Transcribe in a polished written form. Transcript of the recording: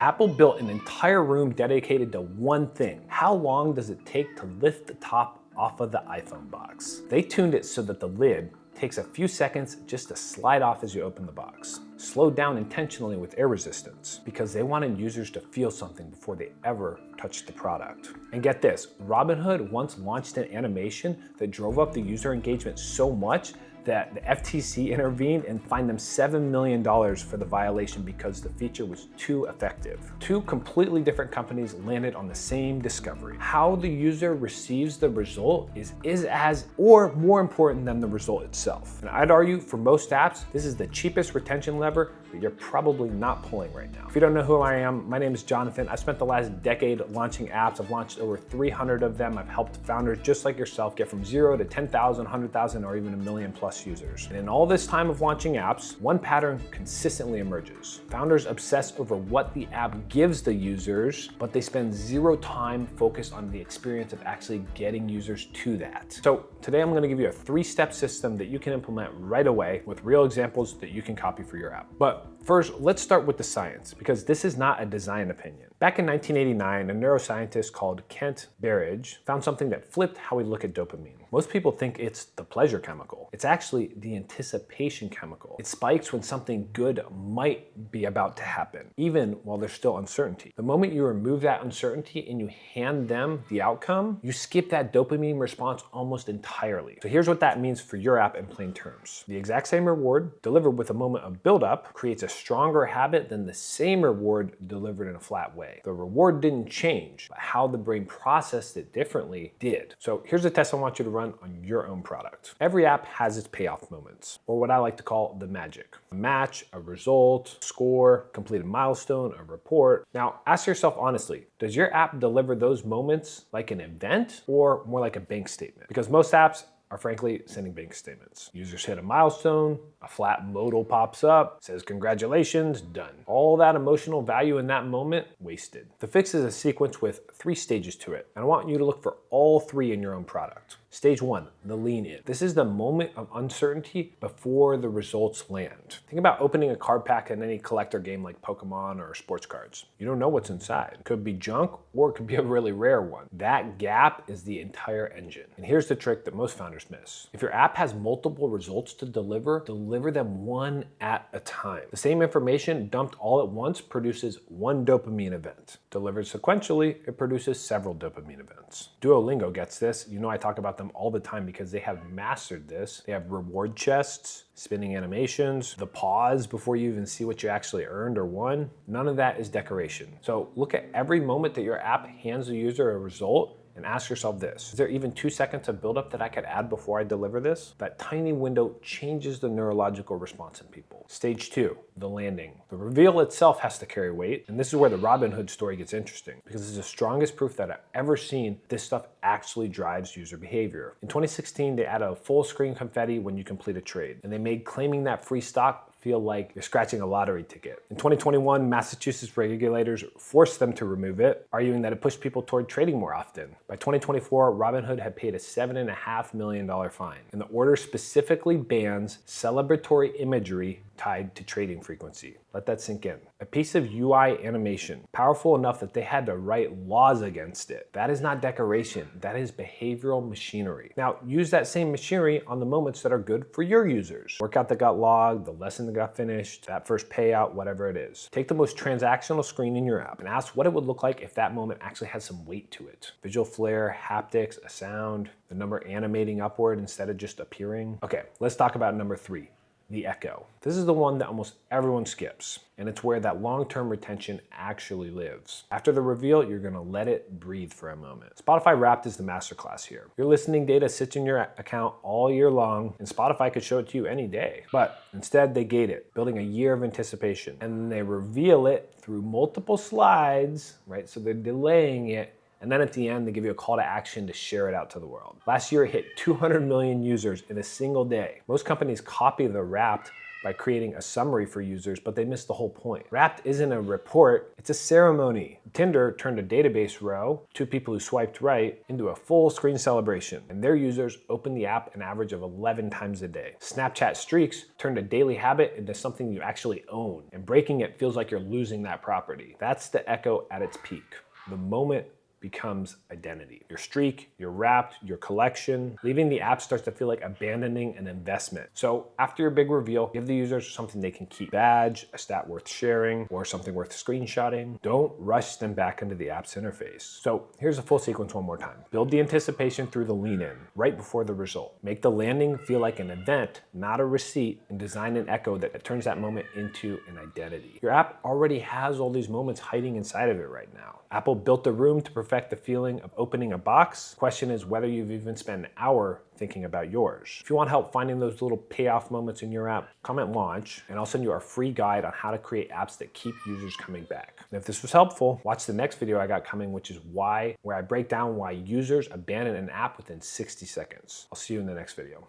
Apple built an entire room dedicated to one thing. How long does it take to lift the top off of the iPhone box? They tuned it so that the lid takes a few seconds just to slide off as you open the box. Slowed down intentionally with air resistance because they wanted users to feel something before they ever touched the product. And get this, Robinhood once launched an animation that drove up the user engagement so much that the FTC intervened and fined them $7 million for the violation because the feature was too effective. Two completely different companies landed on the same discovery. How the user receives the result is as or more important than the result itself. And I'd argue for most apps, this is the cheapest retention lever that you're probably not pulling right now. If you don't know who I am, my name is Jonathan. I spent the last decade launching apps. I've launched over 300 of them. I've helped founders just like yourself get from 0 to 10,000, 100,000, or even 1 million plus users. And in all this time of launching apps, one pattern consistently emerges. Founders obsess over what the app gives the users, but they spend zero time focused on the experience of actually getting users to that. So today I'm gonna give you a 3-step system that you can implement right away with real examples that you can copy for your app. But first, let's start with the science, because this is not a design opinion. Back in 1989, a neuroscientist called Kent Berridge found something that flipped how we look at dopamine. Most people think it's the pleasure chemical. It's actually the anticipation chemical. It spikes when something good might be about to happen, even while there's still uncertainty. The moment you remove that uncertainty and you hand them the outcome, you skip that dopamine response almost entirely. So here's what that means for your app in plain terms. The exact same reward delivered with a moment of buildup creates a stronger habit than the same reward delivered in a flat way. The reward didn't change, but how the brain processed it differently did. So here's a test I want you to run on your own product. Every app has its payoff moments, or what I like to call the magic. A match, a result, score, completed milestone, a report. Now ask yourself honestly, does your app deliver those moments like an event or more like a bank statement? Because most apps are frankly sending bank statements. Users hit a milestone, a flat modal pops up, says congratulations, done. All that emotional value in that moment, wasted. The fix is a sequence with 3 stages to it, and I want you to look for all 3 in your own product. Stage 1, the lean in. This is the moment of uncertainty before the results land. Think about opening a card pack in any collector game like Pokemon or sports cards. You don't know what's inside. It could be junk or it could be a really rare one. That gap is the entire engine. And here's the trick that most founders miss. If your app has multiple results to deliver them one at a time. The same information dumped all at once produces one dopamine event. Delivered sequentially, it produces several dopamine events. Duolingo gets this. You know I talk about them all the time because they have mastered this. They have reward chests, spinning animations, the pause before you even see what you actually earned or won. None of that is decoration. So look at every moment that your app hands the user a result and ask yourself this: is there even 2 seconds of buildup that I could add before I deliver this? That tiny window changes the neurological response in people. Stage 2, the landing. The reveal itself has to carry weight, and this is where the Robinhood story gets interesting, because it's the strongest proof that I've ever seen this stuff actually drives user behavior. In 2016, they added a full screen confetti when you complete a trade, and they made claiming that free stock feel like you're scratching a lottery ticket. In 2021, Massachusetts regulators forced them to remove it, arguing that it pushed people toward trading more often. By 2024, Robinhood had paid a $7.5 million fine, and the order specifically bans celebratory imagery tied to trading frequency. Let that sink in. A piece of UI animation, powerful enough that they had to write laws against it. That is not decoration, that is behavioral machinery. Now, use that same machinery on the moments that are good for your users. Workout that got logged, the lesson that got finished, that first payout, whatever it is. Take the most transactional screen in your app and ask what it would look like if that moment actually had some weight to it. Visual flair, haptics, a sound, the number animating upward instead of just appearing. Okay, let's talk about number 3. The echo. This is the one that almost everyone skips, and it's where that long-term retention actually lives. After the reveal, you're gonna let it breathe for a moment. Spotify Wrapped is the masterclass here. Your listening data sits in your account all year long, and Spotify could show it to you any day. But instead, they gate it, building a year of anticipation, and then they reveal it through multiple slides, right? So they're delaying it. And then at the end, they give you a call to action to share it out to the world. Last year, it hit 200 million users in a single day. Most companies copy the Wrapped by creating a summary for users, but they missed the whole point. Wrapped isn't a report, it's a ceremony. Tinder turned a database row, 2 people who swiped right, into a full screen celebration, and their users opened the app an average of 11 times a day. Snapchat Streaks turned a daily habit into something you actually own, and breaking it feels like you're losing that property. That's the Echo at its peak. The moment becomes identity. Your streak, your Wrapped, your collection. Leaving the app starts to feel like abandoning an investment. So after your big reveal, give the users something they can keep. Badge, a stat worth sharing, or something worth screenshotting. Don't rush them back into the app's interface. So here's a full sequence one more time. Build the anticipation through the lean in, right before the result. Make the landing feel like an event, not a receipt, and design an Echo that turns that moment into an identity. Your app already has all these moments hiding inside of it right now. Apple built the room to perfect the feeling of opening a box. Question is whether you've even spent an hour thinking about yours. If you want help finding those little payoff moments in your app, comment launch, and I'll send you our free guide on how to create apps that keep users coming back. And if this was helpful, watch the next video I got coming, which is where I break down why users abandon an app within 60 seconds. I'll see you in the next video.